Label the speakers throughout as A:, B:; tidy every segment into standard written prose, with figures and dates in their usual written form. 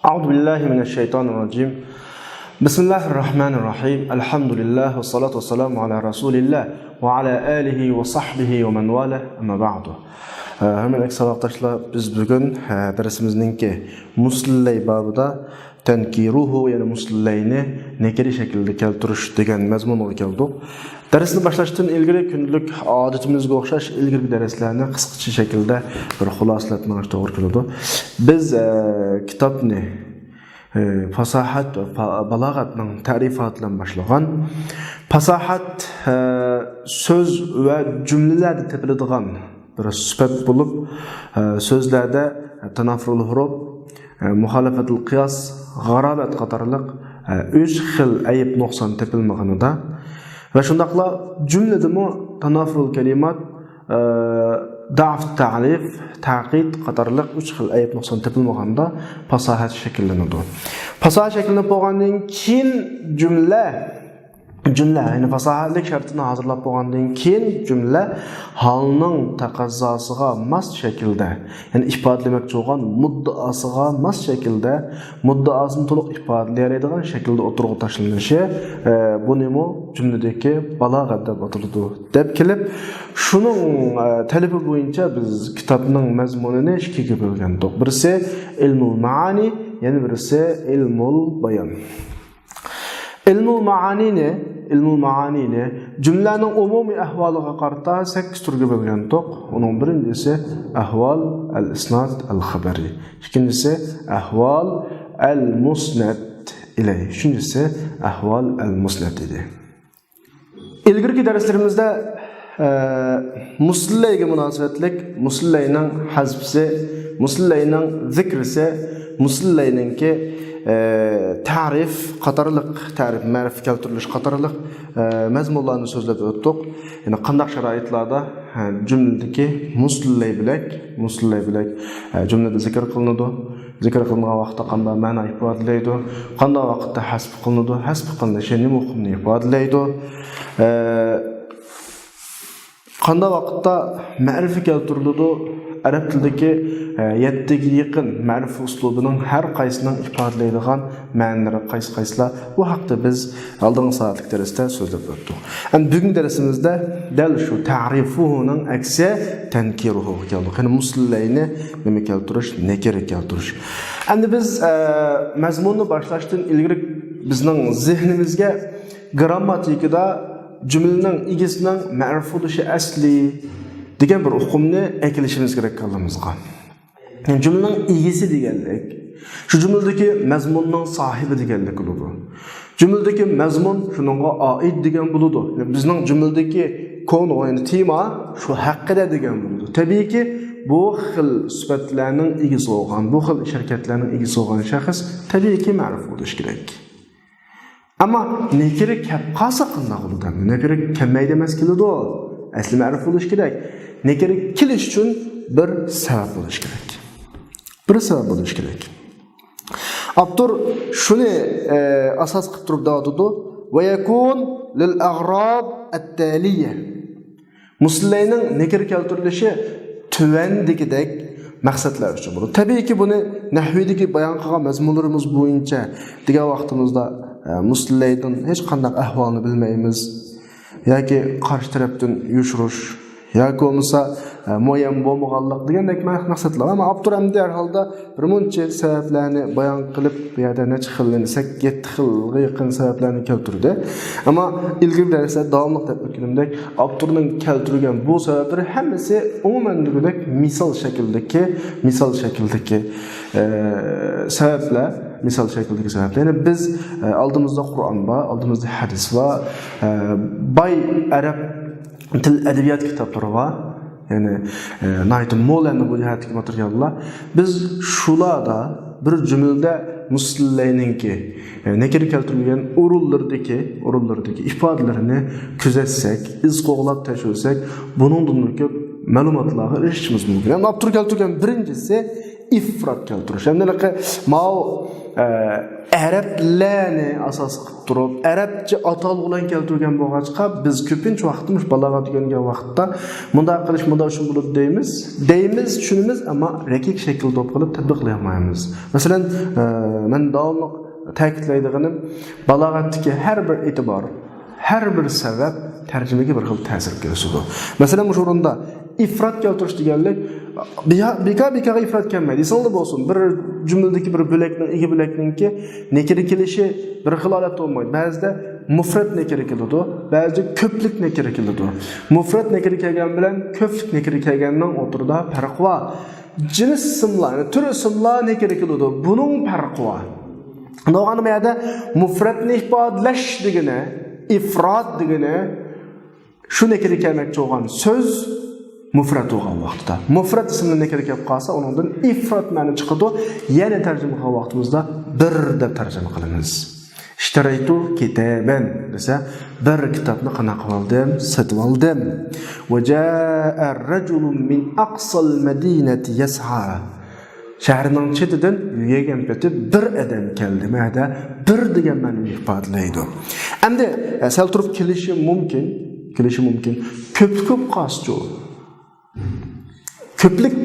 A: أعوذ بالله من الشيطان الرجيم. بسم الله الرحمن الرحيم. الحمد لله والصلاة والسلام على رسول الله وعلى آله وصحبه ومن والاه أما بعد. Hemen ekstra arkadaşlar biz bugün dersimizninki muslilay babında tenkiruhu yani muslilayni nekeri şekilde keltirish degan mazmunga keldik. Dersni başlashdan ilgari kunlik odatimizga o'xshash ilgari darslarni qisqacha shaklda bir xulosalatmoqchi to'g'ri keladi. Biz kitobni fasohat va balog'atning ta'rifoti bilan boshlagan. Fasohat so'z va jumlalarda topiladigan bir sifat bo'lib, so'zlarda tanafrul huruf, muhalafatul qiyas, g'arabat qatorliq 3 xil ayib nuqson topilmaganida va shundaqla jumladami tanafrul kalimat, da'f ta'rif, ta'qid qatorliq 3 xil ayib nuqson topilmaganda fasohat shakllanadi. Fasohat shakllanib bo'lgandan keyin jumla yani fasohatlik shartini hazırlab bo'lgandan keyin jumla holning taqozzosiga mos shaklda, yani ifodalamoqchi bo'lgan muddaosiga mos shaklda, muddaosini to'liq ifodalaydigan shaklda o'tirg'i tashlanishi buni jumladagi balog'at deb ataladi. Deb kelib, shuning talabi bo'yicha biz kitobning mazmunini ikkiga bo'lgandik. Birisi ilmul maani, yana birisi ilmul bayon. Ilmul maani ne? Cümlenin umumi ahvalıga qarta 8 turga bölgendik. Onun birincisi ahval al-isnad al-khabari. İkincisi ahval al-musnad ile. Üçüncüsü ahval al-musnad ile. İlgirki derslerimizde muslilayga münasebetlik, muslilayning hazbisi, muslilayning zikrisi, muslilayninki ta'rif, qatorliq ta'rif, ma'rif keltirilish qatorliq mazmunlarni so'zlab o'tdik. Ya'ni qanday sharoitlarda jumladagi muslilay bilak jumlada zikr qilinadi. Zikr qilingan vaqtda qanday ma'no ifodalaydi, qanday vaqtda hasb qilinadi, hasb qilinishi nima huquqni ifodalaydi. Qanday vaqtda ma'rifa keltiriladi. Arab tilidagi 7 ga yaqin ma'rif uslubining har qaysining ifodalaydigan ma'nolari qaysi-qaysilar bu haqda biz oldingi soatlik darsda so'zlab o'tdik. Endi bugungi darsimizda dal shu ta'rifuning aksi tankiruhu keldik. Ya'ni muslilayni nima keltirish, nekeri keltirish. Endi biz mazmunni boshlashdan ilgari bizning zehnimizga grammatikada jumlaning egasining ma'ruf bo'lishi asli degan bir hukmni eklishimiz kerak qilganimizga. Yani cümlenin egisi deganlik, shu jumladagi mazmunning sohibi deganlik bo'ladi. Jumladagi mazmun shuningga oid degan bo'ladi. Yani bizning jumladagi konu, yani tema shu haqida degan bo'ladi. Tabiiyki bu xil sifatlarning egisi bo'lgan, bu xil harakatlarning egisi bo'lgan shaxs tabiiyki ma'ruf bo'lishi kerak. Ammo nekiri kelib qolsa qanday bo'ladi? Nekiri kelmaydi emas keladi. Asli ma'ruf bo'lishi kerak. Nekeri kelish uchun bir sabab bo'lishi kerak. Abdur shuni asos qilib turib davotidi. Va yakun lil aghrad at-taliya. Muslimayning nekir keltirilishi tuvandagidek maqsadlar uchun bo'ladi. Tabiiyki buni nahvidagi bayon qilgan mazmunlarimiz bo'yicha degan vaqtimizda muslimaydan hech qanday ahvolni bilmaymiz yoki qarshi tarafdan yushirish yoki bo'lmasa muayyan bo'lmaganlik degandek maqsadlar. Ammo Abduramdi har holda bir muncha sabablarni bayon qilib, bu yerda necha xillarni 7 xilga yaqin sabablarni keltirdi. Ammo ilgari darsda davomli deb o'tganimdek, Abdurning keltirgan bu sabablar hammasi umuman degandek misol shakldagi sabablar. Misal şekildeki sebepler. Yani biz aldığımızda Kur'an var, aldığımızda hadis var, bay Arap til edebiyat kitapları var. Yani naytın moğlanı bu cihattaki materyallar. Biz şulada bir cümlede muslilayninki nekeri keltirilgen urullardaki ifadelerini küzetsek, iz qo'g'lab tashirsak, bunun dunlukka ma'lumotlarga erishishimiz mumkin. Yani Abdur keltirgan birincisi ifrat keltirish. Hamdalaqi mao Arablarni asos qilib turib, arabcha atalg'i bilan keltirgan bo'lg'achqa biz ko'pincha vaqtimiz balog'at o'rgangan vaqtda bunday qilish, bunday shun bo'lib deymiz, tushunamiz, ammo rakik shaklda qilib tatbiqlay olmaymiz. Masalan, men davomli ta'kidlaydiganim balog'atdagi har bir e'tibor, har bir sabab tarjimaga bir xil ta'sir ko'rsatadi. Masalan, shu o'rinda ifrat keltirish deganlik beka ifrat kelmaydi. Esingizda bo'lsin, bir jumladagi bir bo'lakning, ikki bo'lakninki nekira kelishi bir xil holat bo'lmaydi. Ba'zida mufrat nekira keladi, ba'zida ko'plik nekira keladi. Mufrat nekira kelgan bilan ko'plik nekira kelganning o'tirida farq bor. Jins ismlar, tur ismlar nekira keladi. Buning farqi bor. No'g'ani ma'da mufratni ifodalash degani, ifrod degani shu nekira kelmoqchi bo'lgan so'z mufrat bo'lgan vaqtda. Mufrat ismini nekira kelib qolsa, uningdan ifrat ma'no chiqadi. Yana tarjima qilgan vaqtimizda bir deb tarjima qilamiz. Ishtaraytu kitaban desa, bir kitobni qanaqa oldim, sotib oldim. Va jaa ar-rajulun min aqsal madinati yas'a. Shaharning chetidan yurgan peti bir odam keldi. Ma'da bir degan ma'noni ifodalaydi. Endi sal turib kelishi mumkin. Ko'p qaschu. Ko'plik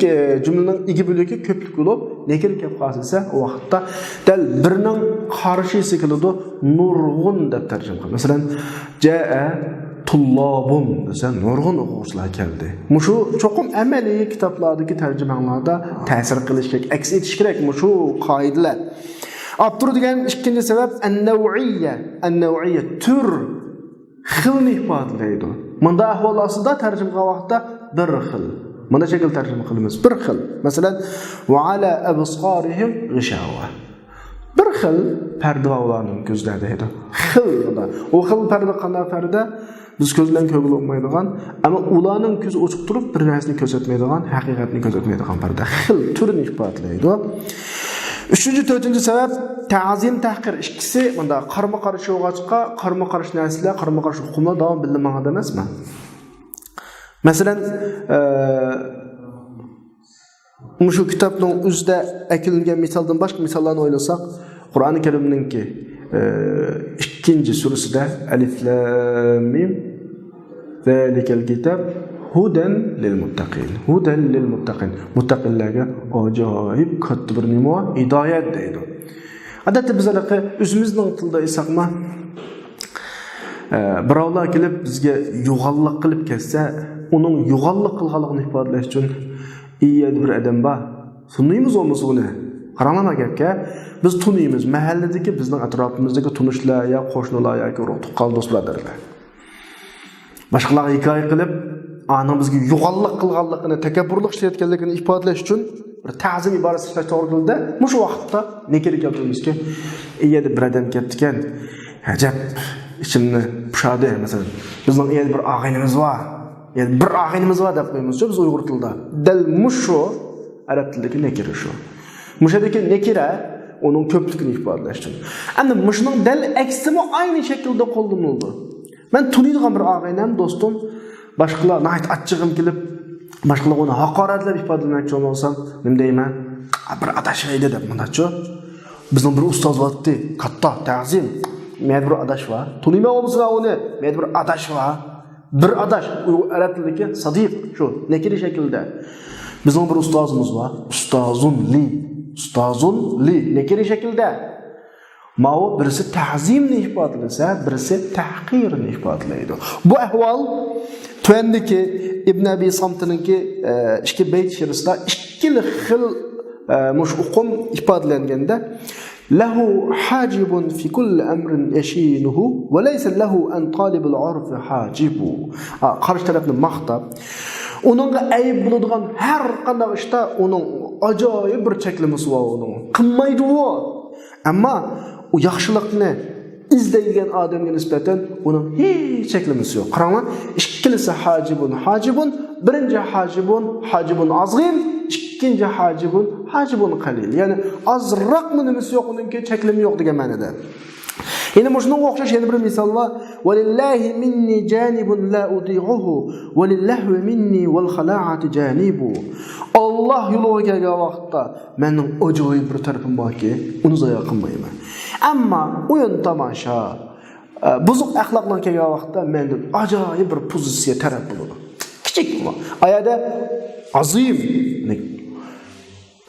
A: jumlaning ikki bo'lagi ko'plik bo'lib, nekir kelib qolsa, o vaqtda dal birning qarshisi keladi, nurg'un deb tarjima qilamiz. Masalan, jaa tullabun desa, nurg'un o'quvchilar keldi. Mushu cho'qim amaliy kitoblardagi tarjimalarda ta'sir qilish kerak, aks etish kerak mushu qoidalar. Abtur degan ikkinchi sabab an-naw'iyya tur xilni ifodalaydi. Bunda ahvol ostida tarjima qilgan vaqtda bir xil. Mana shakl tarjima qilamiz. Bir xil. Masalan, va ala absarihim ghishawa. Bir xil parda ularning ko'zlarida edi. Xil. O xil parda qanday parda? Biz ko'zdan ko'ngil olmaydigan, ammo ularning ko'zi ochiq turib bir narsani ko'rsatmaydigan, haqiqatni ko'rsatmaydigan parda. Xil turni ifodalaydi. Üçüncü, dördüncü sebep ta'zim tahqir. İkisi bunda qarama-qarshi o'g'achqa, qarama-qarshi narsalar, qarama-qarshi hukmlar davom bilinmaganda emasmi? Masalan, mushu kitobning o'zida aytilgan misoldan boshqa misollarni o'ylasak, Qur'oni Karimningki 2-surasida Alif Lam Mim zalikal kitab hudan lil muttaqin. Muttaqillarga ajoyib katta bir nima hidoyat deydi. Odatda bizlarga o'zimizning tilda esaqma birovlar kelib bizga yo'g'onlik qilib kelsa, uning yo'g'onlik qilganligini ifodalash uchun iyad bir odam bor. Tunuymiz uni. Qaranglar gapga, biz tunuymiz. Mahalladagi bizning atrofimizdagi tunishlar yo qo'shnilar yoki tuqqan do'stlardirlar. Boshqalarga hikoya qilib aning bizga yo'g'onlik qilganligini, takabburlik qilayotganligini ifodalash uchun bir ta'zim iborasi ishlash to'g'ri keldi. Mushu vaqtda nekira keltiramizki, iyada bir odam ketgan. Ajab, ichimni pushadi. Masalan, bizning iyada bir og'aynimiz bor. Yani bir og'aynimiz bor deb qo'yamiz biz Uyg'ur tilida. Dal mushu arab tilidagi nekira shu. Mushadagi nekira uning ko'pligini ifodalash uchun. Endi mushuning dal aksimi ayni shaklda qo'llanildi. Men tuniydigan bir og'aynam, do'stim, boshqalar nayt achchig'im kelib, boshqalar uni haqoratlab ifodalamoqchi bo'lsam, nima deyman? Bir adashaydi deb bundachi. Bizning bir ustoz bo'ldi, katta ta'zim. Men bir adash va, tuniyman bo'lsa uni, men bir adash va. Bir adash arab tilidagi sadiq shu nekira shaklda. Bizning bir ustozimiz bor, ustozun li nekira shaklda. Mao birisi ta'zimni ifodalasa, birisi tahqirni ifodalaydi. Bu ahvol Tuandagi Ibn Abi Samtiningki ikki bayt she'risida ikki xil mush uqum ifodalanganda lahu hajibun fi kulli amrin yashinuhu va laysa lahu an talibul urf hajibu. Qarshi tarafni maqtab uningga ayib bo'ladigan har qanday ishda uning ajoyib bir cheklimasi bor uning. Qilmaydi u. Ammo u yaxshilikni izlaydigan odamga nisbatan uning hech cheklimasi yo'q. Qaranglar, ikkilisi hajibun, birinchi hajibun azg'im, ikkinchi hajibun qalil. Ya'ni azroqmi nimasi yo'q, uningga cheklimi yo'q degan ma'noda. Yine bunun o'xshash yana bir misol bor. Walillahi minni janibun la udi'uhu walillahu minni wal khala'ati janibu. Allah yo'liga kelgan vaqtda mening ajoyib bir tarafim borki, uni zoya qilmayman. Ammo o'yin tomosha, buzuq axloqlar kelgan vaqtda mendan ajoyib bir pozitsiya taraf bo'ladi. Kichik bu. Ayada azim,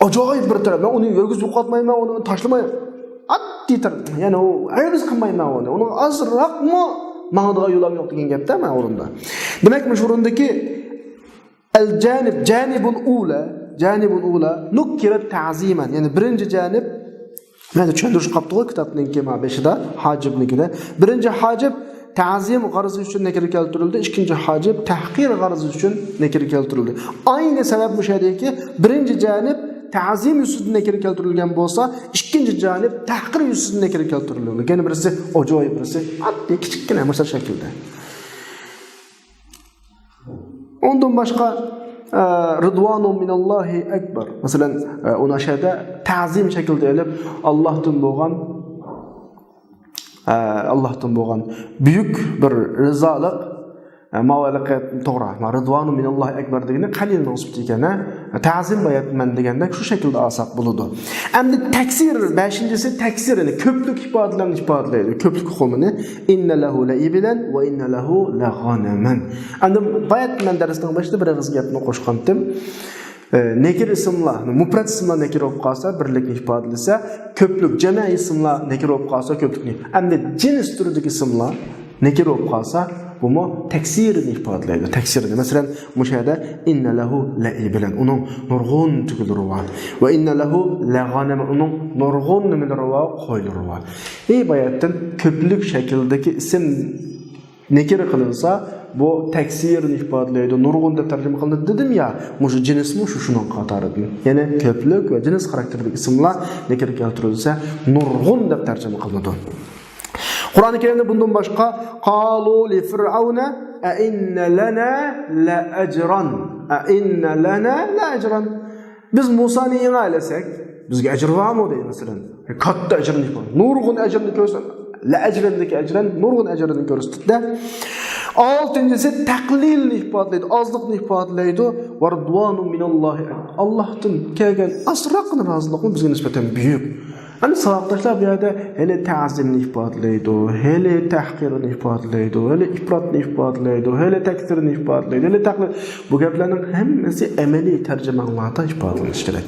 A: ajoyib bir taraf. Men uni yurgizib qo'ymayman, uni tashlamayman. Addi taraf. Ya'ni u aybiz qilmayman uni. Uni azroqmi ma'noga yo'lam yo'q degan gapda men o'rinda. Demak, shu o'rindagi al-janib, janibul ula nukirat ta'ziman. Ya'ni birinchi janib mana tushundirish qopdi kitobning kema 5da, hojibnikida. Birinchi hojib ta'zim g'arzi uchun nakira keltirildi, ikkinchi hojib tahqir g'arzi uchun nakira keltirildi. Ayni sabab bu sherdeki, birinchi janib ta'zim ustidan nakira keltirilgan bo'lsa, ikkinchi janib tahqir ustidan nakira keltirildi. Yana birisi ajoyib, birisi oddiy kichikgina misol shaklda. Ondan boshqa ridvanu minallohi akbar. Masalan, uni ashada ta'zim shaklda elib Allohdan bo'lgan buyuk bir rizolik mavaliqat to'g'ri. Ridvanu minallohi akbar degani qalil nasib degani ta'zim bayatman deganda shu shaklda olsak bo'ladi. Endi taksir 5-si taksir, ya'ni ko'plik ifodalarni ifodalaydi. Ko'plik qomini inna lahu laibilan va inna lahu laghanaman. Endi bayatman darsning boshida bir og'iz gapni qo'shgandim. Nekir ismlar, mufrad ismlar nekir bo'lib qolsa birlikni ifodalasa, ko'plik jama' ismlar nekir bo'lib qolsa ko'plikni. Endi jins turidagi ismlar nekir bo'lib qolsa bu taksirni ifodalaydi. Taksirni masalan mushada inna lahu laibilan, uning nurg'un tugilari bor. Va inna lahu laghanam, uning nurg'un nimalari bor, qo'ylari bor. Bayatdan ko'plik shakldagi ism nekir qilinsa bu taksirni ifodalaydi. Nurg'un deb tarjima qilindi dedim ya, mushu jinsmi shuning qatoridan. Ya'ni ko'plik va jins xarakterli ismlar nekir keltirilsa nurg'un deb tarjima qilinadi. Qur'oni Karimda bundan boshqa qalu li fir'auna a inna lana la ajran. A inna lana la ajran. Biz Musoni yengalasak, bizga ajr bormi deydi masalan. Katta ajrni ifodaladi. Nurg'un ajrni ko'rsa, la ajrindagi ajran nurg'un ajrini ko'rsatdi. 6-si taqlilni ifodalaydi, ozliqni ifodalaydi. Va ridvanu minallohi. Allohdan kelgan asroqni roziliqni bizga nisbatan buyuk. Hani savoqdoshlar bu yerda hele ta'zimni ifodalaydi, hele tahqirni ifodalaydi, hele ifrotni ifodalaydi, hele taksirni ifodalaydi, hele taqlid. Bu gaplarning hammasi amaliy tarjimalarda ifodalanishi kerak.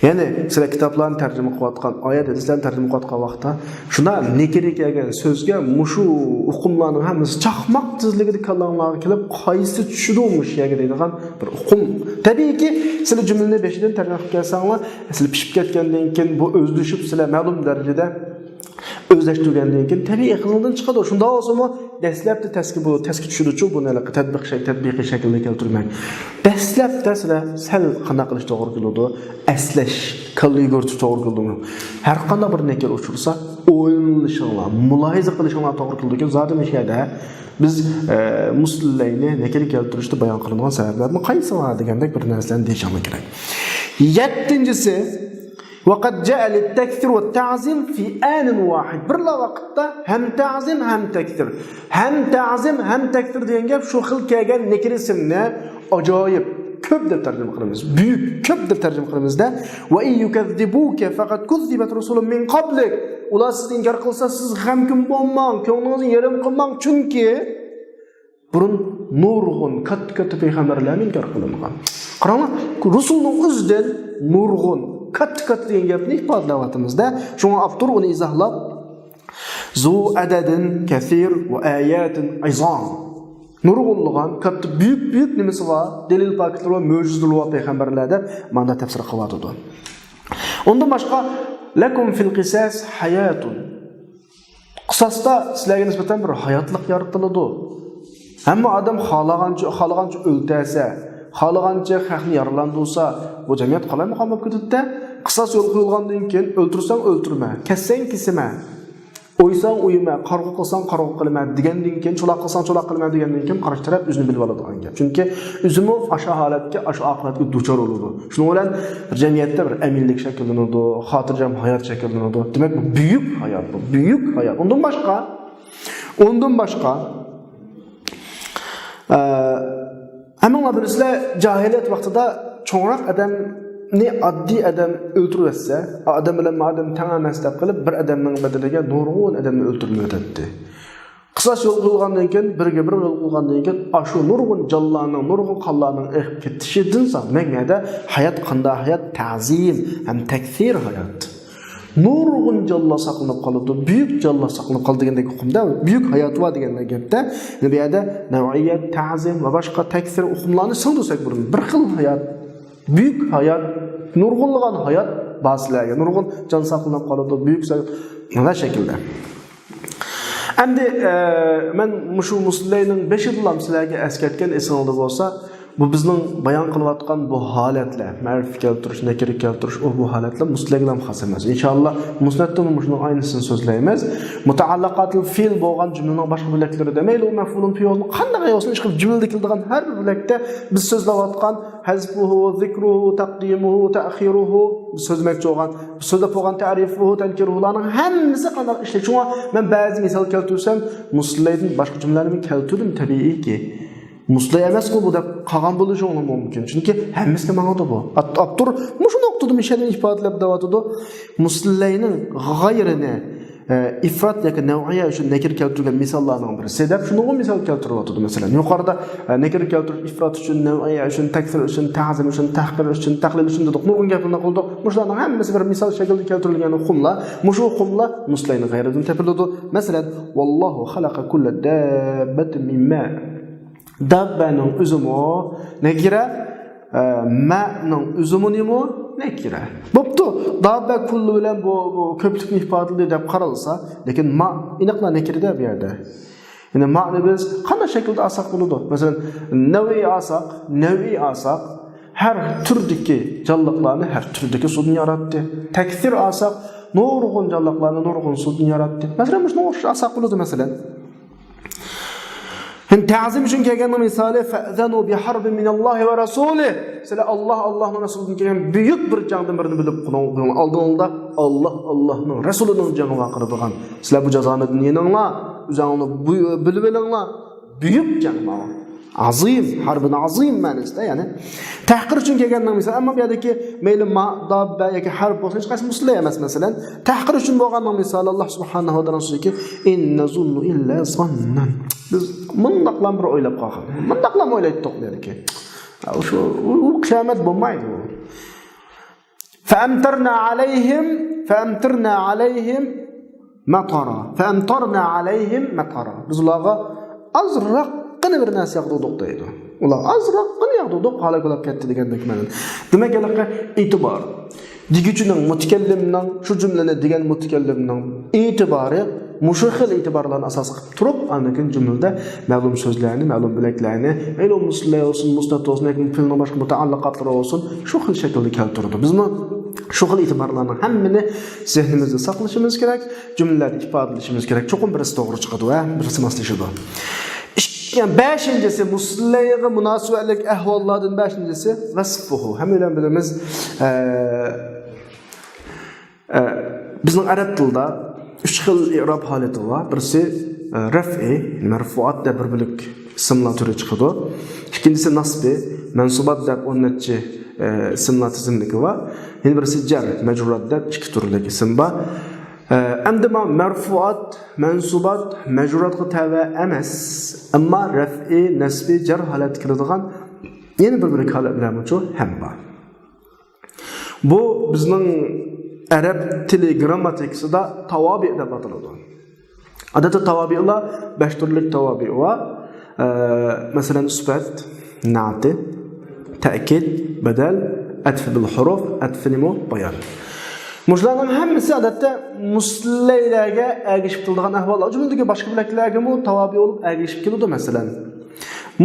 A: Ya'ni sizlar kitoblarni tarjima qilayotgan, oyat hadislarni tarjima qilayotgan vaqtda shuna nekir kelgan so'zga mushu uqumlarning hammasi chaqmoq tezligida kallamlarga kelib qaysi tushirmoq yerga deydigan bir uqum. Tabiiyki, sizlar jumlaning 5dan tarjima qilib kelsanglar, sizlar pishib ketgandan keyin bu o'zlashib sizlar ma'lum darajada o'zlashtirgandan keyin tabiiy qizildan chiqadi. Shunda o'zimi dastlabda taski tushiruvchi buni tatbiqiy shaklda keltirmak. Dastlabda sizlar sal qana qilish to'g'ri keladi, aslash, qalliy ko'ritish to'g'ri keladi. Har qanday bir nekir uchursa, o'ylanishinglar, mulohiza qilishinglar to'g'ri keladi. Zotim ishada biz muslimlarni nekir keltirishda bayon qilingan sabablarni qaysi va degandek bir narsalarni deyishimiz kerak. 7-si وقد جاء للتكثير والتعظيم في آن واحد. برلا وقتda hem ta'zim hem tekthir. Hem ta'zim hem tekthir degan gap shu xil kelgan nekir ismni ajoyib ko'p deb tarjima qilamiz. Buyuk ko'p deb tarjima qilamizda. Va yukadzibuka faqat kuzzibat rusulun min qablik. Ular sizni inkor qilsa siz g'amkin bo'lmang, ko'nglingizni yerim qilmang, chunki burun nurg'un katta payg'ambarlarni inkor qilingan. Qarang, rusulning o'zidan nurg'un kat degan gapni ifodalayapmizda. Shunga avtor uni izohlab zu adadin kathir va ayatin izam. Nurg'unlig'an katta buyuk nimasi bor, dalil faktlar va mo'jizalar va payg'ambarlarda mana tafsir qilyapti. Undan boshqa lakum fil qisas hayatun. Qisosda sizlarga nisbatan bir hayotlik yaratiladi. Hamma odam xohlagancha o'ltasa, xohlagancha xalqni yaralandursa, bu jamiyat qalay muqam bo'lib ketadi-da? Qisos yo'l qo'yilgandan keyin o'ltirsang o'ltirma, kassang kesma, o'ysang o'yma, qarg'u qilsang qarg'u qilma degandan keyin, cho'loq qilsang cho'loq qilma degandan keyin qarshi taraf o'zini bilib oladigan gap. Chunki o'zimi o'sha holatga, o'sha oqibatga duchor bo'ladi. Shuning bilan jamiyatda bir aminlik shakllanadi, xotirjam hayot shakllanadi. Demak, bu buyuk hayot, bu buyuk hayot. Undan boshqa Ama birisler cahiliyet vaxtida çoğrak adam ne addi adam öldürürse, adam bilen madem tamamen step qilib bir adamning bedeliga nurg'un adamni o'ldirib o'tadi. Qisas yo'l qilgandan keyin birga bir yo'l qilgandan keyin ashu nurg'un jallarning, nurg'un qallarning eqib ketishidan so'ng mag'nada hayot qanday hayot ta'zim ham takfir hayot. Nurg'un jallar saqlanib qoladi, buyuk jallar saqlanib qoldi degandek hukmda, buyuk hayot va degan gapda bu yerda nav'iyat, ta'zim va boshqa takfir hukmlarni singdirsak bir xil hayot, buyuk hayot, nurg'unlagan hayot bazılarga nurg'un jon saqlanib qoladi, buyuk mana şekilde. Endi men mushu muslimayning 5 yildan sizlarga eskartgan esingizda bo'lsa, bu bizning bayon qilayotgan bu holatlar, ma'rif keltirish, nakir keltirish, bu holatlar muslimaga ham xos emas. Inshaalloh musnatda shuni aynısını so'zlaymiz. Mutaallaqatul fil bo'lgan jumlaning boshqa bo'laklarida mayli u maf'ulun fi'lni qanday yo'sin chiqib jumlada keladigan har bir bo'lakda biz so'zlayotgan hazfuhu, zikruhu, taqdimuhu, ta'khiruhu so'zmoqchi bo'lgan, so'zlab bo'lgan ta'rifuhu, tankiruhularning hammasi qanday ishlaydi. Shunga men ba'zi misol keltirsam, muslimayning boshqa jumlalarni keltirdim tabiiyki. Muslay emas bu da qolgan bo'lishi mumkin. Chunki hammasiga ma'noda bu. Abdur mushu nuqtada mishani ifodalab davatidi. Muslayning g'ayrini ifrat yoki nav'iya uchun nakir keltirgan misollarning biri. Sedab shuni misol keltiryapti. Masalan, yuqorida nakir keltirish ifrat uchun, nav'iya uchun, takfir uchun, ta'zim uchun, tahqir uchun, taqlil uchun dedik. Nurg'un gaplarni qildik. Mushularning hammasi bir misol shaklida keltirilgan hukmlar. Mushu hukmlar muslayning g'ayridan topiladi. Masalan, vallohu xalaqa kulla dabbatin min ma'. Dabbaning üzümü nekira, ma'ning üzümü nima nekira. Bo'pti, dabba kulli bilan bu ko'plikni ifodalaydi deb qaralsa, lekin ma aniqla nekirda bu yerda. Ya'ni ma'ni biz qanday shaklda olsak bo'ladi? Masalan, naviy olsak, har turdagi jonliqlarni har turdagi sudni yaratdi. Takfir olsak, nurg'un jonliqlarni nurg'un sudni yaratdi. Masalan, shuni olsak bo'ladi masalan. Ta'zim uchun kelgan misali fa'zanu bi harbin min Alloh va rasulih. Sizlar Allohning rasulining kelgan buyuk bir jangdan birini bilib qo'ying. Oldinda Allohning rasulining jangiga qirdigan. Sizlar bu jazoni dininglar, o'zingni bilib olinglar. Buyuk jang bu. Azim, harbin azim ma'nosida, ya'ni tahqir uchun kelgandan misol, ammo bu yerdagi mayli ma dabba yoki harb bo'lsa hech qaysi muslay emas masalan. Tahqir uchun bo'lgandan misol Alloh subhanahu va taolo'niki inna zunnu illa zannan. Biz mundaqlan bir o'ylab qolgan. Mundaqlan o'ylaydik derki. Shu u qiyomat bo'lmaydi bu. Fa'amtarna alayhim matara. Biz ularga azroq qani bir narsa yaqdidik deydi. Ular azroq qani yaqdidik halak bo'lib ketdi degandek ma'no. Demak, ularga e'tibor. Digüçünün mutakallimning shu jumlani degan mutakallimning e'tibori mushu xil e'tiborlarni asos qilib turib, anikin jumlada ma'lum so'zlarni, ma'lum bilaklarni, ma'lum muslay olsun, musnat olsun, yoki filning boshqa mutaallaqatlari olsun, shu xil shaklda keltirdi. Bizni shu xil e'tiborlarning hammani zehnimizda saqlashimiz kerak, jumlalarni ifodalashimiz kerak. Cho'qim birisi to'g'ri chiqadi va birisi moslashadi. Yani 5-incisi muslayga münasibetlik ahvallardan 5-incisi vasfuhu. Hemen bilimiz bizning arab tilida 3 xil i'rob holati bor. Birisi raf'i, marfuat deb bir bilik ismlar turi chiqadi. Ikkinchisi nasbi, mansubat deb 10-chi ismlar tizimligi bor. Yana birisi jar, majrurat deb 2 turli ism bor. Endi marfuat, mansubat, majruratga tava emas, ammo raf'i, nasbi, jar holat kiradigan yana bir holatlar ham bor. Bu bizning arab tili grammatikasida tavobi deb ataladi. Odatda tavobilar 5 turli tavobi bor. Masalan, sifat, na'ti, ta'kid, badal, atf bil huruf, atf nimo, bayon. Muşlarning hammasi odatda muslaylarga ergishib keladigan ahvollar. Jumladagi boshqa bilaklarga mu tavobi bo'lib ergishib keladi masalan.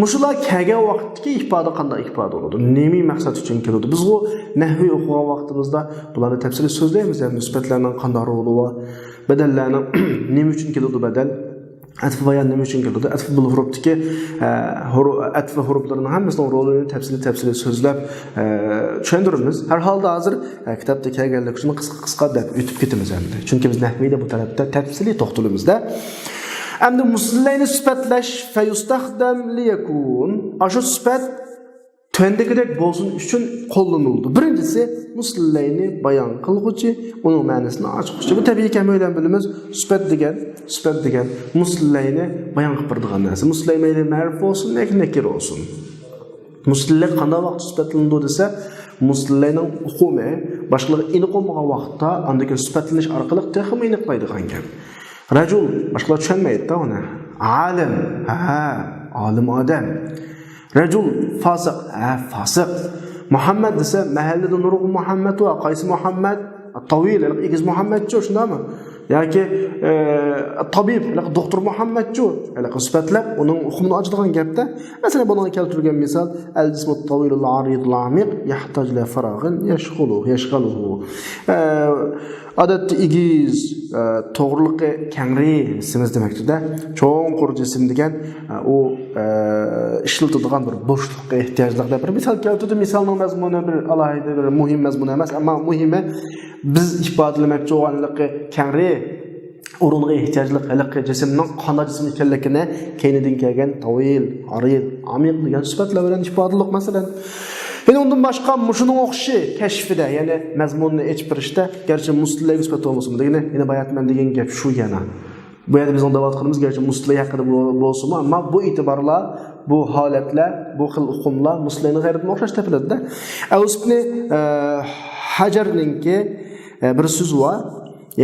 A: Mushular kelgan vaqtdagi ifoda qanday ifoda bo'ladi? Nemi maqsad uchun keladi? Biz bu nahviy o'qigan vaqtimizda bularni tafsili so'zlaymiz, ya'ni nisbatlarning qanday roli va badallarning nima uchun keladi badal? Atf bayan nima uchun keladi? Atf bil hurufdagi atf huruflarining hammasining rolini tafsili so'zlab tushuntiramiz. Har holda hozir kitobda kelganlik uchun qisqa deb o'tib ketamiz endi. Chunki biz nahviyda bu tarafda tafsili to'xtalamizda. Endi muslayni sifatlash fa yustaxdam liyakun. Ashu sifat Töndekidek bolsun üçün kollanıldı. Birincisi muslilayni bayan kılgıcı, onun ma'nosini açıqçı. Bu tabii ki öyle bilimiz sübet degen muslilayni bayan qıpırdıgan narsa. Muslilay meyli ma'rif olsun, nekir olsun. Muslilay qanday vaqt sübetlindi dese, muslilayning uquми, başqalar iniqolmagan vaqtda andaki sübetleniş arqali texmi iniqlaydigan gap. Rajul başqalar tushunmaydi-da uni. Alim, alim odam. Rajul fasiq, fasiq. Muhammad desa mahallada nurg'un Muhammad va qaysi Muhammad? At-Tawil, ikiz Muhammad-chu, shundami? Yoki tabib, doktor Muhammad-chu, sifatlab uning hukmini ochadigan gapda. Masalan, bunga keltirgan misol al-jismu at-tawil al-arid al-amiq yahtoj ila faraghin yashghaluhu. Odatda igiz, to'g'riliqi kangri simiz demakdir-da. Cho'nqur jism degan u ishlatadigan bir bo'shliqqa ehtiyojliq deb bir misol keltirdi. Misolning mazmuni bir alohida bir muhim mazmun emas, ammo muhimi biz ifodalamoqchi bo'lganligi kangri o'ringa ehtiyojli haliqi jismning qanday jism ekanligini keynidan kelgan tavil, arid, amiq degan sifatlar bilan ifodaladik masalan. Yine ondan başqa mushuning o'qishi kashfida, ya'ni mazmunni ochib berishda garchi muslilayga sifat bo'lmasin, yine bayatman degan gap shu yana. Bu yerda biz onda vatqanimiz garchi muslilay haqida bo'lsin, ammo bu e'tiborlar, bu holatlar, bu xil uqumlar muslilayning g'ayriga o'xshash topiladi-da. Avsibni Hajarninki bir so'z bor.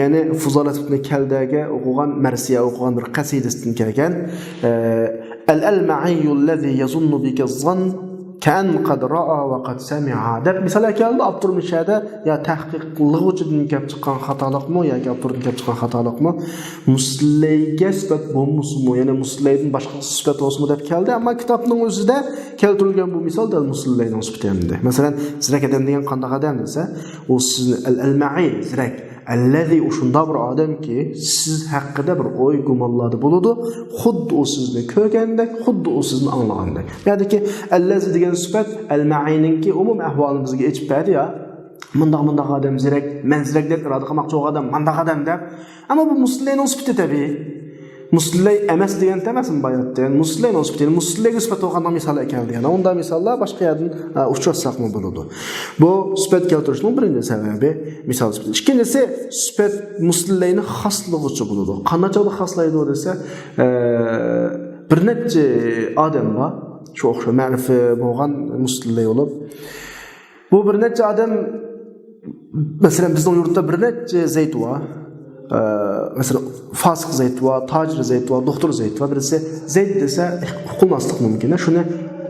A: Yani Fuzalat ibn Kaldaga o'qigan marsiya o'qigan bir qasidasidan kelgan al-alma'iyyu allazi yazunnu bika az-zann kan qad ra'a wa qad sami'a deb misal keldi Abdurmishada ya tahqiq qiluvchidan kelib chiqqan xatolikmi yoki Abdurdan kelib chiqqan xatolikmi muslilayga sifat bo'lmasmi, ya'ni muslilaydan boshqa sifat bo'lmasmi deb keldi, ammo kitobning o'zida keltirilgan bu misol da muslilayning sifatidir. Masalan, zirak adam degan qanday odam desa, u sizni al-alma'i zirak allazi ushunda bir odam ki siz haqida bir o'y gumonlarda bo'ladi, xuddi u sizni ko'rgandek, xuddi u sizni anglagandek. Ya'niki allazi degan sifat al-ma'iningki umum ahvolini bizga aytib berdi ya. Mundaq odam zirak, men zirak deb irada qilmoqchi odam, mundaq odam deb. Ammo bu muslimayning sifati tabiiy. Muslilay emas degan emasmi bayotda? Yani muslimayning sifati, muslilayga sifat olgan misol keldi. Yani unda misollar boshqa yerdan uchratsaqmi bo'ladi. Bu sifat keltirishning birinchi sababi misol sifat. Ikkinchisi sifat muslilayni xoslig'icha bo'ladi. Qanday xoslaydi desa, bir necha odam bor, shu o'xsha ma'rifi bo'lgan muslilay bo'lib. Bu bir necha odam masalan bizning yurtda bir necha zayd bor. Mesela fasık zeyt var, tacir zeyt var, doktor zeyt var. Birisi zeyt dese okunmaslık mümkün. Şunu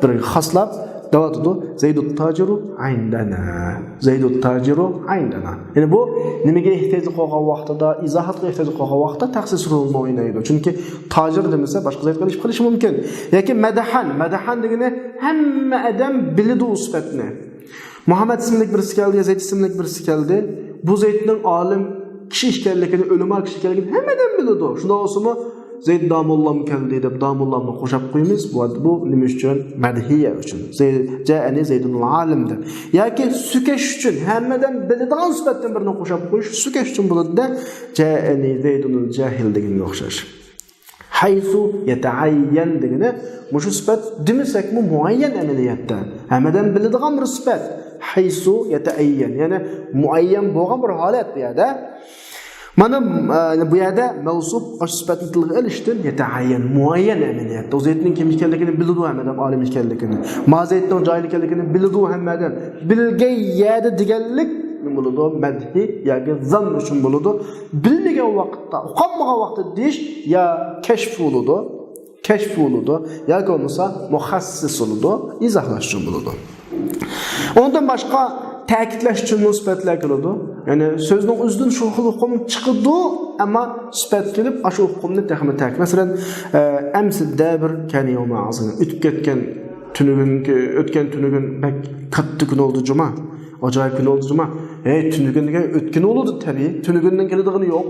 A: bir haslap davat edu. Zeydut taciru ayndana. Zeydut taciru ayndana. Yani bu nimege ihtiyacı qo'ygan vaqtida, izohatga ihtiyacı qo'ygan vaqtda taxsis rolini o'ynaydi. Chunki tacir demasa boshqa zeyt qilish mumkin. Yoki madahan degani hamma odam biladi u sifatni. Muhammad ismli birisi keldi, Zeyd ismli birisi keldi. Bu Zeydning olim kishi ekanligini, o'lima kishi ekanligini hammadan biladi. Shunda olsa-mu Zeyd damollam keldi deb damollamni qo'shib qo'yamiz. Bu nima uchun? Madhiya uchun. Ja'ani Zeydul alim deb. Yoki sukash uchun hammadan biladigan sifatdan birini qo'shib qo'yish sukash uchun bo'ladi-da. Ja'ani Zeydul jahil deganga o'xshash. Haysu yata'ayyan degani mushu sifat demasakmi muayyan amaliyotda. Hammadan biladigan bir sifat. Haysu yata'ayyan, yani muayyan bo'lgan bir holat bu yerda. Mana bu yerda mavsuf sifatni tilga olishdan yata'ayyan muayyan amaliyotda. O'ziyatning kim ekanligini biladi hammadan, olim ekanligini. Maziyatning joyli ekanligini biladi hammadan. Bilgan yerda deganlik nima bo'ladi? Madhi yoki zan uchun bo'ladi. Bilmagan vaqtda, uqolmagan vaqtda deyish ya kashf bo'ladi, yoki bo'lmasa muhassis bo'ladi, izohlash uchun bo'ladi. Ondan başqa ta'kidlash uchun sifatlar keladi. Yani so'zning o'zidan shu xil hukm chiqadi, ammo sifat kelib, shu hukmni texmi ta'kid. Masalan, amsilda bir kan yawma azim. O'tgan tunugin bak katta kun oldu juma. Ajoyib kun oldu juma. Tunugin degan o'tgan oldu tabii. Tunugindan keladigini yo'q.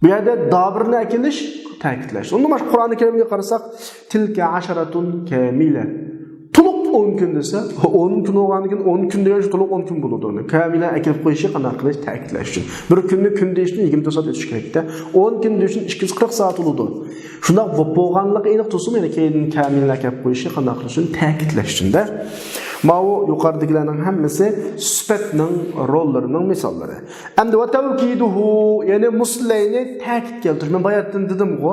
A: Bu yerda dabirni akilish ta'kidlash. Unda Qur'oni Karimga qarasak, tilka asharatun kamila. To'liq 10 kun desa, 10 kun olgandan keyin 10 kun degan to'liq 10 kun bo'ladi uni. Kamila akilib qo'yishi qanday qilish ta'kidlash uchun. Bir kunni kun deyishni 24 soat o'tish kerakda. 10 kun deyishni 240 soat bo'ladi. Shunda bo'lganligi aniq tursin, yana keyin kamila akilib qo'yishi qanday qilish uchun ta'kidlash uchun-da. Ma'u yuqoridagilarning hammasi sifatning rollarining misollari. Endi va tavkiduhu, ya'ni muslayni ta'kid keltirish. Men bayatdan dedim-ku,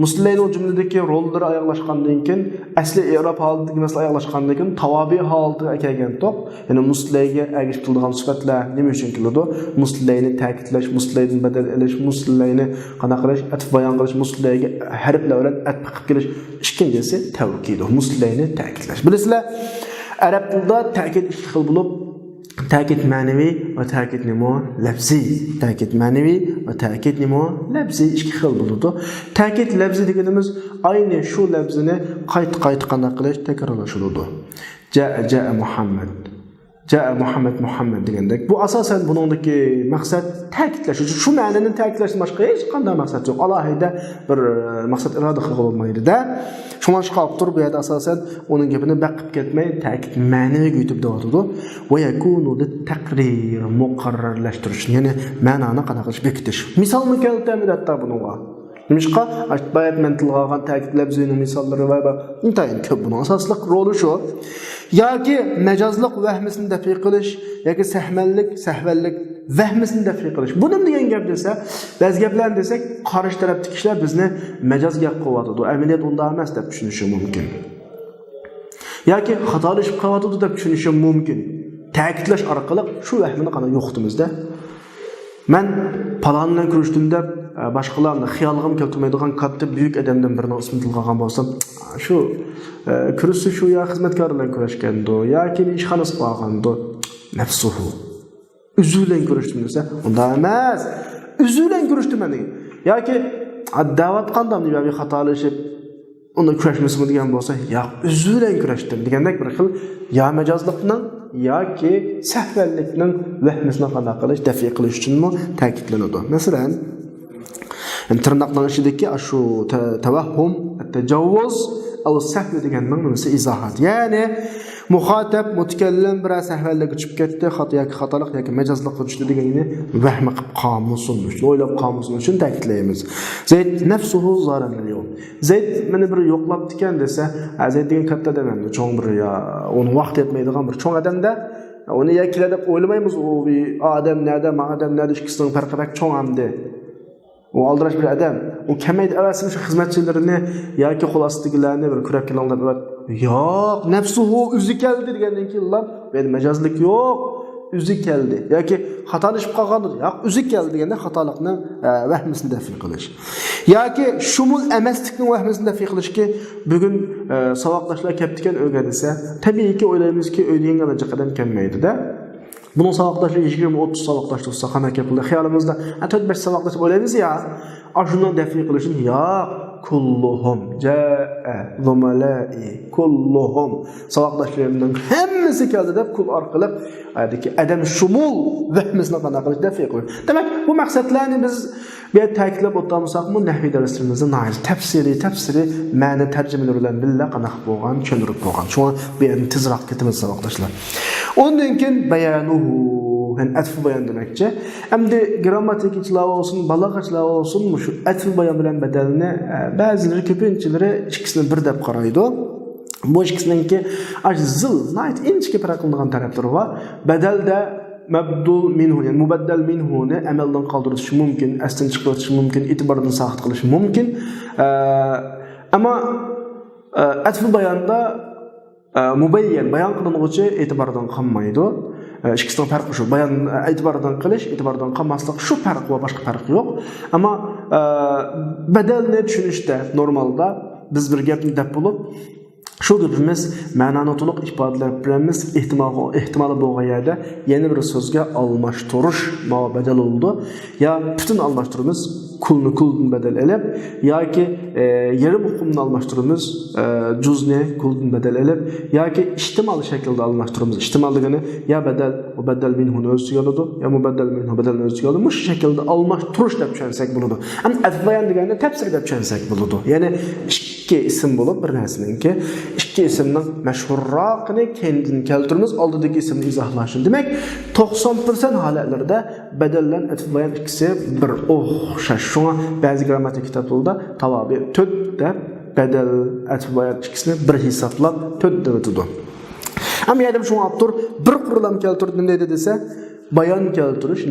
A: muslayning jumladagi rollari oyoqlashgandan keyin asli i'rob holatidagi masala oyoqlashgandan keyin tavobi holatiga kelgan to'q. Ya'ni muslayga ergashtirilgan sifatlar nima uchun keladi? Muslayni ta'kidlash, muslaydan badal olish, muslayni qana qilish, atf bayon qilish, muslayga harflar bilan atf qilib kelish. Ikkinchisi tavkidu, muslayni ta'kidlash. Bilasizlar, arab tilida ta'kid ikki xil bo'lib, ta'kid ma'naviy va ta'kid nimo lafziy. Ta'kid ma'naviy va ta'kid nimo lafziy ikki xil bo'ladi. Ta'kid lafziy deganimiz ayni shu lafzini qayta qanday qilish, takrorlash bo'ladi. Ja'a Muhammad. Ja'a Muhammad degandek. Bu asosan buningdagi maqsad ta'kidlash. Shu ma'noni ta'kidlashdan boshqa hech qanday maqsad yo'q. Alohida bir maqsad iroda qilolmaydi-da. Shunga chiqib turib, bu yerda asosan uning gapini baqib ketmay, ta'kid ma'naviga yetib davotadi. Va yakunu lit-taqrir, muqarrarlashtirish, ya'ni ma'noni qanaqa qilish, bekitish. Misolni keltiramidatda bunga. Nimishqa bayat men tilga olgan ta'kid lafzining misollari va intayin ko'p. Buning asosliq roli shu. Yoki majozliq vahmisini dafi qilish, yoki sahvallik vahmisini dafi qilish. Buni degan gap desa, ba'zi gaplarni desak, qarish tarafdagi kishilar bizni majozga qo'yadi. Amaliyot unda emas deb tushunishi mumkin. Yoki xatolashib qo'yadi deb tushunishi mumkin. Ta'kidlash orqali shu vahmini qana yo'qtimizda. Men palon bilan kurashdim deb boshqalarni xiyolg'im keltirmaydigan katta buyuk odamdan birining ismini tilga olgan bo'lsam, shu kurisi shu ya xizmatkor bilan kurashgandi, yoki ishxonasi qolgandi, nafsuhu. Uzulan kurashdim desa, unda emas. Uzulan kurashdim men. Yoki da'vat qandam deb xatolashib unda kurashmasmi degan bo'lsa, yo'q, uzulan kurashdim degandek bir xil ya majozlikning yoki sahvallikning vahmisini qanday qilish, dafi qilish uchunmi ta'kidlanadi. Masalan, tirnoqning ichidagi shu tavahhum, tajovuz aw sahv deganning nimasi izohat. Ya'ni muxotab mutakallim bir sahvallikka tushib ketdi, xatolik yoki majozlikka tushdi deganini vahmi qilib qomusin uchun, o'ylab qomusin uchun ta'kidlaymiz. Zayd nafsuhu zaran al-yawm. Zayd meni bir yo'qlabdi ekan desa, Zayd degan katta odam, cho'ng bir ya, uni vaqt yetmaydigan bir cho'ng odamda, uni yakila deb o'ylamaymiz, u odam nerda, odam nerda, ikkisining farqi bak cho'ng hamdi. O aldirash bir adam. O kamaydi avvalsin shu xizmatchilarini yoki qo'l ostidagilarni bir kurab kelinglar deb. Yo'q, nafsuhu o'zi keldi degandan keyin ular men majozlik yo'q, o'zi keldi. Yoki xatolashib qolgandir. Yo'q, o'zi keldi deganda xatolikni vahmisini dafi qilish. Yoki shumul emaslikning vahmisini dafi qilishki, bugun saboqdoshlar kelibdigan uyga desa, tabiiyki o'ylaymizki, o'ylagan qadam kelmaydi-da. Bunun saboqdaşı 20-30 saboqdaş olsa qanday qildi? Xayolimizda 4-5 saboqdaş o'ylaymiz ya. Ashuni dafi qilishni ya kulluhum jaa zumalai kulluhum saboqdaşlarımdan hammasi keldi deb kul orqali aytdiki adam shumul vahmisini qanday qilish dafi qilish. Demak, bu maqsadlarni biz bir ta'kidlab o'tamiz-ku nahviy darslarimizda nayz tafsiri ma'ni tarjimalar bilan billa qanaq bo'lgan, tushuntirib bo'lgan. Shuni bu yerni tezroq ketamiz saboqdaşlar. Ondan keyin bayanuhu, yani atf bayan demekçi. Endi grammatik içlav olsun, balagh içlav olsun, şu atf bayan bilan badalini ba'zileri ko'pinchilari ikkisini bir deb qaraydi. Bu ikkisiningki ajzil, night inchga farq qilgan taraflari bor. Badalda mabdul minhu, yani mubaddal minhuni amaldan qoldirish mumkin, asdan chiqarish mumkin, e'tibordan saqit qilish mumkin. Ama atf bayanda mubayyan bayon qilinuvchi e'tibordan qolmaydi. İkisining farqi shu. Bayon e'tibordan qilish, e'tibordan qolmaslik shu farq va boshqa farq yo'q. Ammo badalni tushunishda normalda biz bir gapni deb bo'lib, shu gapimiz ma'noni to'liq ifodalab beramiz, ehtimoli bo'lgan yerda yana bir so'zga almashtirish badal bo'ldi. Ya butun almashtiramiz. kulni kuldan bedel elip yoki yarım hukumni almashtiramiz juzni kuldan bedel elip yoki ijtimoiy shaklda almashtiramiz. Ijtimoiy degani ya bedel minhuni o'z ichiga oladi, ya mubaddal minhu bedelni o'z ichiga oladi. Mush shaklda almashtirish deb tushunsak bo'ladi. Ham atbayan degani tafsir deb tushunsak bo'ladi. Ya'ni ikki ism bo'lib bir narsaniki, ikki ismning mashhurroqini kendini keltiramiz, oldidagi ismni izohlashni. Demak, 90% holatlarda bedellan atbayan ikkisi bir o'xshash. Shunga ba'zi grammatik kitoblarda tavabi 4 deb bedel atbayan ikkisini bir hisoblab 4 deb o'tadi. Ama yani şu autor bir kurulam keltirdi ne dediyse bayan keltiriş,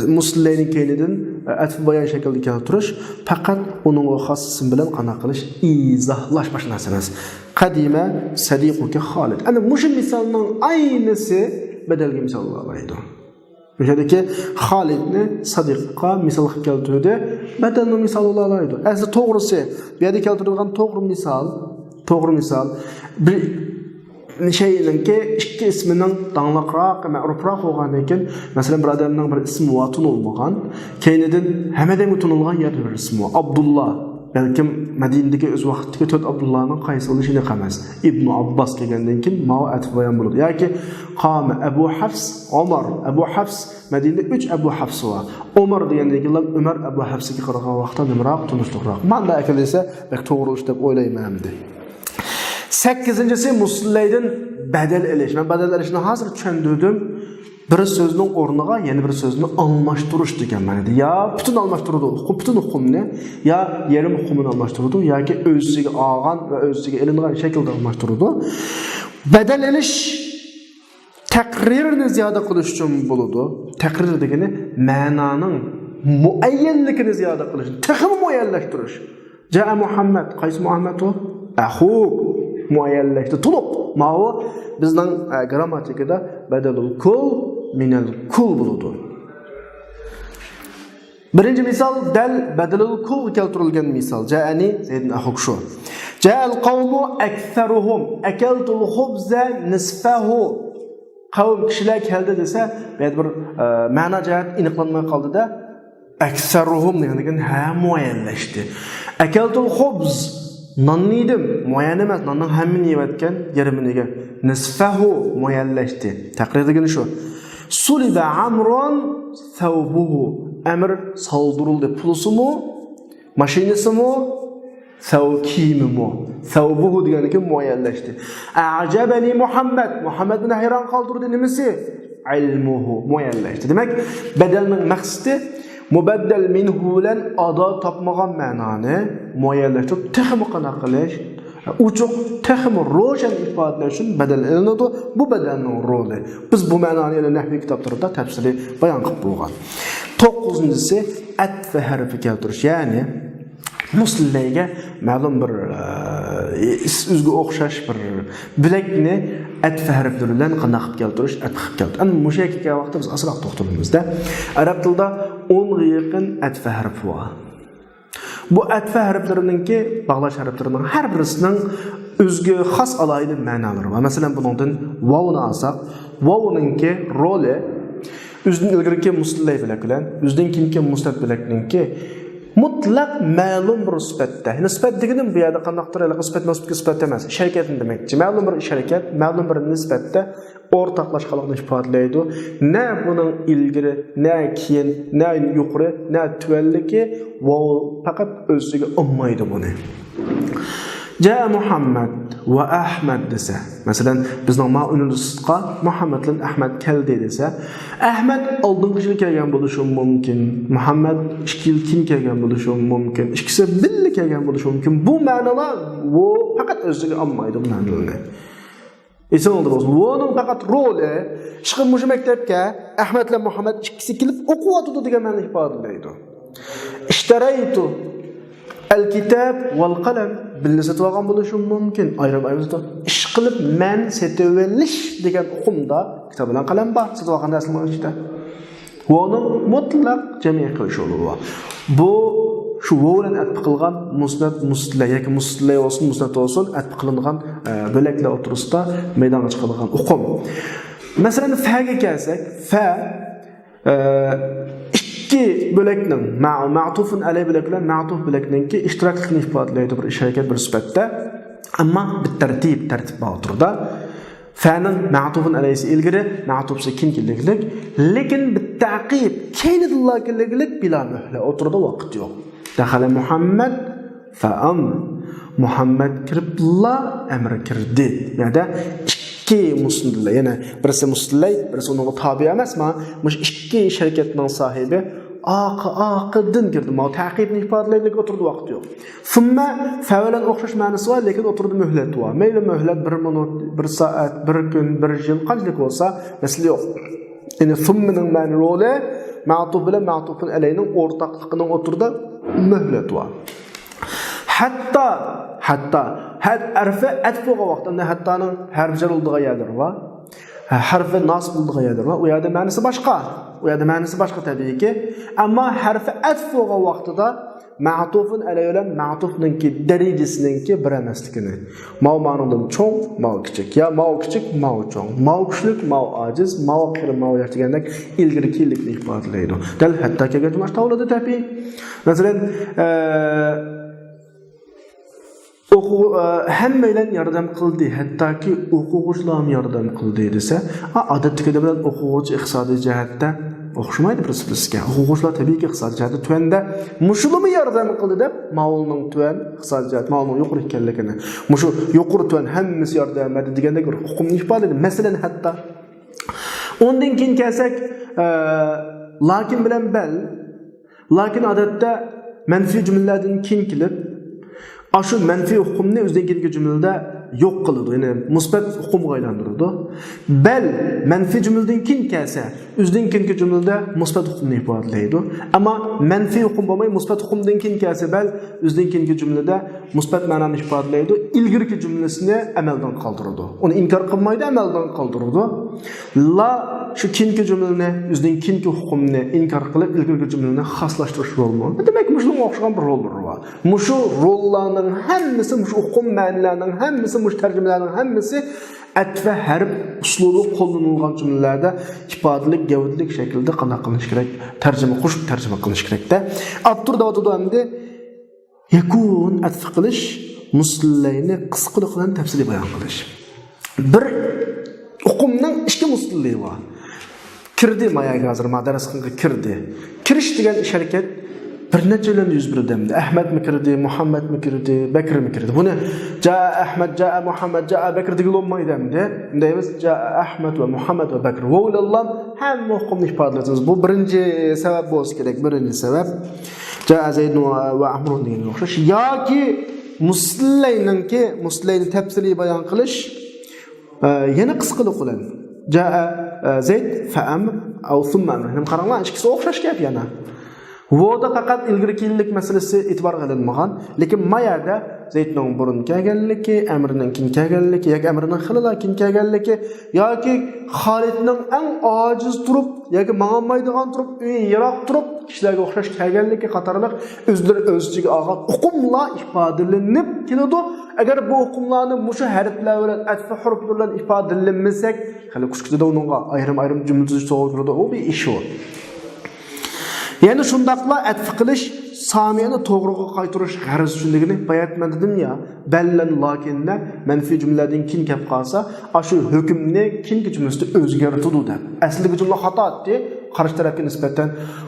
A: Muslimlerin kendinin atf bayan şekilde keltiriş, fakat onun o xas isim bilen qana qilish izohlashmaş narsanız. Qadima sadiquki Xolid. Ana mush misalning aynisi bedelga misol olaydi. O'shadagi Xolidni sadiqqa misol qilib keltirdi, bedelni misol olaydi. Asli to'g'risi, bu yerda keltirilgan to'g'ri misol bir şeyinki ikki isminin danlaqroq, ma'rufroq bo'lgandan keyin, masalan, bir odamning bir ismi vatun olmagan, keyindan hamadan utunilgan yer bir ismi Abdullah. Balkim Madinadagi o'z vaqtidagi 4 Abdullahning qaysi bo'lishini emas. Ibn Abbas kelgandan keyin ma'at bayon bo'ladi. Yoki Qama Abu Hafs, Umar Abu Hafs, Madinada 3 Abu Hafs bor. Umar degandan keyin Umar Abu Hafsga qaragan vaqtda nimroq tunishliqroq. Manda akilisa, bak to'g'ri ish deb o'ylayman endi. 8-incisi Muslimlardan bedel elish. Men bedel elishni hozir tushundirdim. Bir sözning o'rniga yana bir so'zni almashtirish degan ma'noda. Ya butun almashtirdi, butun hukmni, ya yarim hukmini almashtirdi yoki o'ziga olgan va o'ziga ilingan shaklda almashtirdi. Bedel elish taqrirni ziyoda qilish uchun bo'ladi. Taqrir degani ma'noning muayyanligini ziyoda qilish, taxmin muayyanlashtirish. Ja'a Muhammad, qaysi Muhammad o? Ahu muayyanlashdi. To'liq. Ma'o bizning grammatikada badalul kul minal kul bo'ladi. Birinchi misol dal badalul kul keltirilgan misol. Ja'ani Zaydun axuk shu. Ja'al qawmu aktharuhum akaltul khubza nisfahu. Qavm kishilar keldi desa, bir ma'no jihat aniqlanmay qoldi-da, aktharuhum degan ha muayyanlashdi. Akaltul khubz non yedim, muayyan emas, nonning hammini yevatgan yarimiga. Nisfahu muayyanlashdi. Taqrir degani shu. Suliba amrun thawbuhu. Amr soldirildi. Pulusimi, mashinasimi, thawkimimi. Thawbuhu degani muayyanlashdi. A'jabani Muhammad. Muhammad buni hayron qoldirdi nimasi? Ilmuhu muayyanlashdi. Demak, badalning maqsadi mubaddal minhu bilan ado topmagan ma'noni muayyanlashtirib, taxmi qana qilish, uchuq taxmi ro'shan ifodalash uchun badal ilinadi. Bu badalning roli. Biz bu ma'noni yana nahviy kitoblarda tafsili bayon qilib bo'lgan. 9-incisi atf harfi keltirish, ya'ni muslimlarga ma'lum bir o'ziga o'xshash bir bilakni atf harflari bilan qana qilib keltirish, atf qilib keltirish. Ana mushakka vaqtda biz asroq to'xtalamizda. Arab tilida 10 ga yaqin atf harfi bor. Bu atf harflarininki bog'lash harflarining har birisining o'ziga xos alohida ma'nolari bor. Masalan, buningdan vovni olsak, vovninki roli o'zining ilgirki muslimlar bilan, o'zidan keyingi mustat bilakninki mutlaq ma'lum bir sifatda. Nisbat degani bu yerda qanaqdir sifatma sifat emas, sharkat demakchi. Ma'lum bir sharkat, ma'lum bir nisbatda o'rtoqlashganligini ifodalaydi. Na buning ilgiri, na keyin, na yuqori, na tuvalligi va faqat o'ziga olmaydi buni. Ja Muhammad va Ahmad desa, masalan, bizning ma'unusqa Muhammad bilan Ahmad keldi desa, Ahmad oldingi yil kelgan bo'lishi mumkin, Muhammad 2 yil keyin kelgan bo'lishi mumkin, ikkisi birga kelgan bo'lishi mumkin. Bu ma'nolar bu faqat o'ziga olmaydi bu ma'nolarni. Eson bo'lsin. Buning faqat roli chiqib mush maktabga Ahmad bilan Muhammad ikkisi kelib o'qiyotdi degan ma'no ifodalaydi. Ishtaraytu al-kitab wal qalam bilni sotib olgan bo'lishi mumkin. Ayrim-ayrim ish qilib men setavelish degan o'qimda kitob bilan qalam bor, sotib olgan narsalar ichida. Buni mutlaq jami' qilish bo'lar. Bu shu bilan atf qilgan musnad musla yoki musla olsun, musnad olsun atf qilingan bo'laklar o'tirisida maydonga chiqadigan o'qim. Masalan, fa'ga kelsak, fa ikki bo'lakning ma'tufun alay bo'lak bilan ma'tuf bo'lakninki ishtiroklikni ifodalaydi bir ish harakat bir sifatda. Ammo tartib bo'turda fa'nin ma'tufun alaysi ilgari, ma'tufsi keyingilik, lekin bittaqib keynidillogilik bila muhla o'tirdi vaqt yo'q. Dakhala Muhammad fa'am Muhammad kiribla amr kirdi. Ya'ni ikki muslimlar, yana birisi muslimlar, birisi unga tabi emasmi? Mush ikki shirkatning sohibi aqidin kirdi. Ma taqibni ifodalaylik o'tirdi vaqt yo'q. Summa fa'lan o'xshash ma'nosi bor, lekin o'tirdi muhlat bor. Mayli muhlat 1 minut, 1 soat, 1 kun, 1 yil qanchalik bo'lsa, masala yo'q. Ya'ni summaning ma'ni roli ma'tuf bilan ma'tufun alayning o'rtaqligining o'tirdi muhlat bor. Hatta harfi atf bo'lgan vaqtda hattaning harf jar bo'ldigan yerlar bor. Harfi nasb bo'ldigan yerlar bor. U yerda ma'nosi boshqa. U yerda ma'nosi boshqa tabiiyki. Ammo harfi atf bo'lgan vaqtida ma'tufun alay bilan ma'tufninki darajasiningki bir emasligini. Ma'u ma'nodan cho'ng, ma'u kichik. Ya ma'u kichik, ma'u cho'ng. Ma'u kuchlik, ma'u ojiz, ma'u qir, ma'u yosh degandek ilgirkilikni ifodalaydi. Dal hatto kelgan tavlada tabiiy. Masalan, hammaylar yordam qildi, hattoki o'quvchilar ham yordam qildi desa, odatdagi bilan o'quvchi iqtisodiy jihatda o'xshamaydi prinsipga. O'quvchilar tabiiyki iqtisodiy jihatda tuanda mushulmi yordam qildi deb, ma'ulning tuan iqtisodiy jihat, ma'ulning yuqori ekanligini, mushu yuqori tuan hammasi yordam berdi degandek bir hukmni ifodalaydi. Masalan, hatto undan keyin kelsak, lakin bilan bal, lakin odatda manfiy jumlalardan keyin kelib Aşı menfi hukmni o'zidagi jumlada yo'q qiladi, ya'ni musbat hukmga aylantiradi. Bal menfi jumladan keyin kelsa, o'zidagi jumlada musbat hukmni ifodalaydi. Ammo menfi hukm bo'lmay musbat hukmdan keyin kelsa, bal o'zidagi jumlada musbat ma'noni ifodalaydi. Ilgirki jumlasini amaldan qoldiradi. Uni inkor qilmaydi, amaldan qoldiradi. La shu keyingi jumlani o'zidagi hukmni inkor qilib, ilgirki jumlani xoslashtirish bo'lmaydi. Demak, mushunga o'xshagan bir rollar bor. Mushu rollarning hammasi, mushu hukm ma'nolarining hammasi, mush tarjimalarning hammasi atfa harf uslubi qo'llanilgan jumlalarda ifodalik, gavdalik shaklda qanday qilinish kerak? Tarjima qo'shib tarjima qilinish kerak-da. Abtur davomida yakun atf qilish, mustallayni qisqalik bilan tafsiliy bayon qilish. Bir hukmning ikki mustallayi bor. Kirdi mayaga hozir madrasaga kirdi. Kirish degan ish harakat bir necha yildan yuz berdi. Ahmad mi kirdi, Muhammad mi kirdi, Bakr mi kirdi? Buni jaa Ahmad, jaa Muhammad, jaa Bakr degan olmaydi endi. Deymiz jaa Ahmad va Muhammad va Bakr. Va ularlar hamma hukmni ifodalaymiz. Bu birinchi sabab bo'lsa kerak, birinchi sabab. Jaa Zayd va Amr degan o'xshash yoki muslayni tafsiliy bayon qilish yana qisqalik bilan. Jaa Zayd fa Amr aw thumma Amr. Ham qaranglar, ikkisi o'xshash gap yana. Voda faqat ilgirkilik masalasi e'tibor qilinmagan, lekin mayada Zaydning burun kelganligi, Amrning keyin kelganligi, yoki Amrning xilala keyin kelganligi, yoki Xolidning eng ojiz turib, yoki ma'maydigan turib, yiroq turib, kishilarga o'xshash kelganligi qatorliq o'ziga olgan hukmlar ifodalanib keladi. Agar bu hukmlarni mushu harflar bilan, atf huruflar bilan ifodalanmasak, hali kuchkida unga ayrim jumla tuzish to'g'ri o bir ish o. Yani şundaqla atf qilish, samiyani to'g'riga qaytarish g'arz shundagini bayatman dedim ya. Ballan lakinna manfi jumladan keyin kelib qolsa, shu hukmni keyingi jumlasida o'zgartirdi deb. Aslida jumla xato etdi, qarshi tarafga nisbatan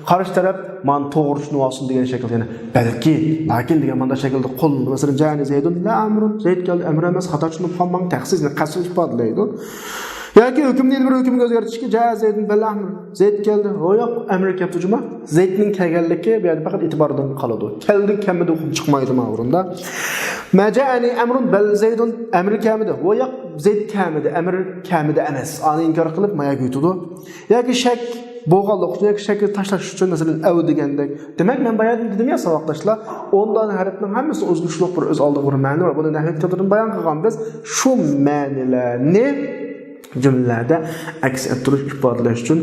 A: qarshi taraf men to'g'ri tushunib olsin degan shaklda, ya'ni balki lakin degan manda shaklda qo'llanadi. Masalan, jani Zaydun la amrun, Zayd keldi, amr emas, xato tushunib qolmang, taqsisni qasd ifodalaydi. Yoki hukmni bir hukmga o'zgartirishga jaa Zaydun bal amr. Zayd keldi, o yo'q, amr keldi juma. Zaydning kelganligi bu yerda faqat e'tibordan qoladi. Keldi kamida hukm chiqmaydi ma o'rinda. Majani amrun bal Zaydun, amr kamida. O yo'q, Zayd kamida, amr kamida emas. Ani inkor qilib mayaga yutadi. Yoki shak bo'g'anliq uchun yoki shakl tashlash uchun masalan av degandek. Demak, men bayon dedim ya saboqdashlar, ondan harfning hammasi o'zgarishliq bir o'z oldiga bir ma'no va buni nahv kitobida bayon qilgan biz shu ma'nolarni jumlalarda aks ettirish ifodalash uchun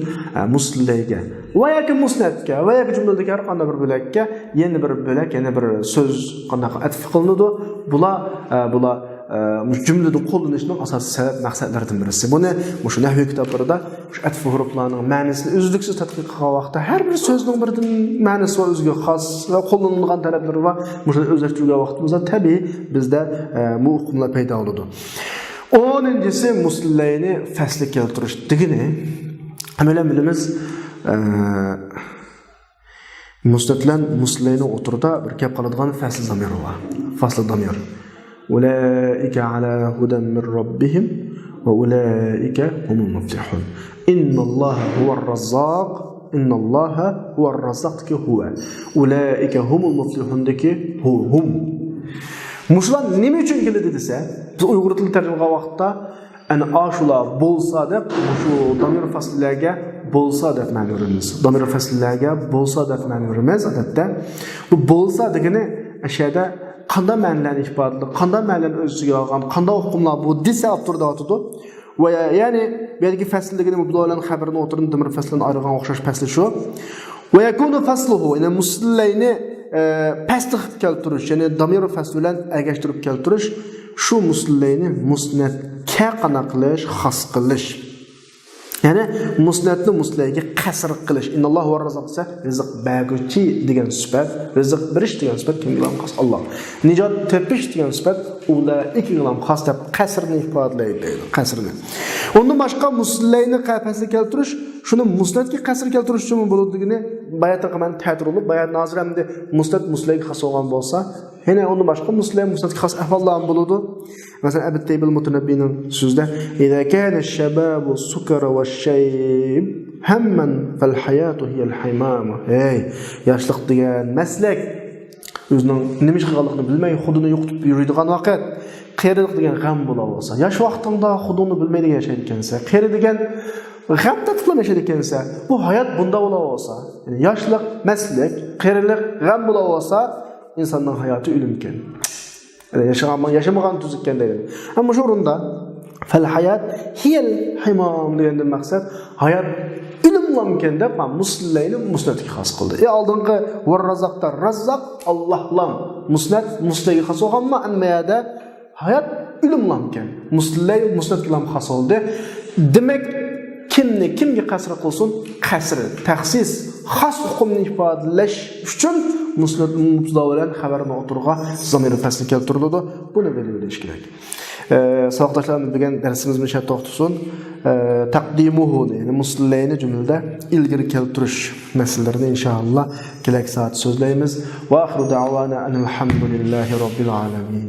A: mustallayga va yoki musnatga va yoki jumladagi har qanday bir bo'lakka yana bir bo'lak, yana bir so'z qanday atf qilinadi. Bular cümlede qo'llanishning asosiy sabab maqsadlaridan birisi. Buni shu nahviy kitoblarda shu atf huruflarning ma'nosini uzluksiz tadqiq qilgan vaqtda har bir so'zning birdan ma'nosi va o'ziga xos va qo'llanilgan talablari va shuni o'zlashtirgan vaqtimizda tabiiy bizda bu hukmlar paydo bo'ladi. 10-si muslayni fasli keltirish degani amalan bilamiz muslatlan muslayni o'tirda bir gap qiladigan fasl zamir bor. Fasl zamir. Ulaika ala hudan min robbihim va ulaika humul muflihun. Innalloha huvar razzaq. Innalloha huvar razzaq ki huwa. Ulaika humul muflihun deki hum. Mushlar nima uchun keladi desa, biz Uyg'ur tilida tarjima qilgan vaqtda ana ashular bo'lsa deb shu damir fasllarga bo'lsa deb ma'no beramiz. Damir fasllarga bo'lsa deb ma'no beramiz odatda. Bu bo'lsa degani ashada qanday ma'nolarni ifodalaydi, qanday ma'nolarni o'z ichiga olgan, qanday hukmlar bu desa turda o'tadi. Va ya'ni belki faslligini mubdolan xabarini o'tirib damir faslini ayirgan o'xshash fasli shu. Va yakunu fasluhu ila muslayni pastli qilib keltirish, ya'ni damir fasl bilan agashtirib keltirish shu muslayni musnatga qana qilish, xos qilish. Ya'ni musnatni muslayga qasr qilish. Innallohu va razzaqsa rizq berguchi degan sifat, rizq berish degan sifat kimga ham xos? Alloh. Nijot tepish degan sifat ular ikkiga ham xos deb qasrni ifodalaydi, qasrni. Undan boshqa muslayni qafasga keltirish, shuni musnatga qasr keltirish uchun bo'ladigan bayatga man ta'tir bo'lib, bayat noziramda musnat muslayga xos bo'lgan bo'lsa, yana undan boshqa muslay musnatga xos ahvollar ham bo'ladi. Masalan, Abu Tayyib al-Mutanabbining so'zida "Idza kana ash-shababu sukara wash-shayb hamman fal-hayatu hiya al-himam." Ey, yoshlik degan maslak o'zining nima ish qilganligini bilmay xudini yo'qitib yuradigan vaqt, qiyrilik degan g'am bo'la olsa, yosh vaqtingda xudini bilmaydi yashaydi ekansa, qiyri degan g'amda tiqlab yashaydi ekansa, bu hayot bunda bo'la olsa, ya'ni yoshlik, maslak, qiyrilik, g'am bo'la olsa, insonning hayoti o'limkan. Yaşamagan tuzukkan deydi. Ammo shu o'rinda fal hayat hiyal himam degandan maqsad hayot ilmlangan deb muslayni musnatga xos qildi. Oldingi var razzaqda razzaq Allohlam musnat muslayga xos bo'lganmi? Anmayada hayot ilmlangan. Muslay musnatga ham xos bo'ldi. Demak, kimga qasr qilsin? Qasr, taxsis, xos hukmni ifodalash uchun musnat mubtada bilan xabarni o'tirga zamir fasli keltiriladi. Buni bilish kerak. Savoqdoshlarimiz bilgan darsimizni shu to'xtasin. Taqdimuhu, ya'ni muslayni jumlada ilgari keltirish masalalarini inshaalloh kelak soat so'zlaymiz. Va axiru da'wana alhamdulillahi robbil alamin.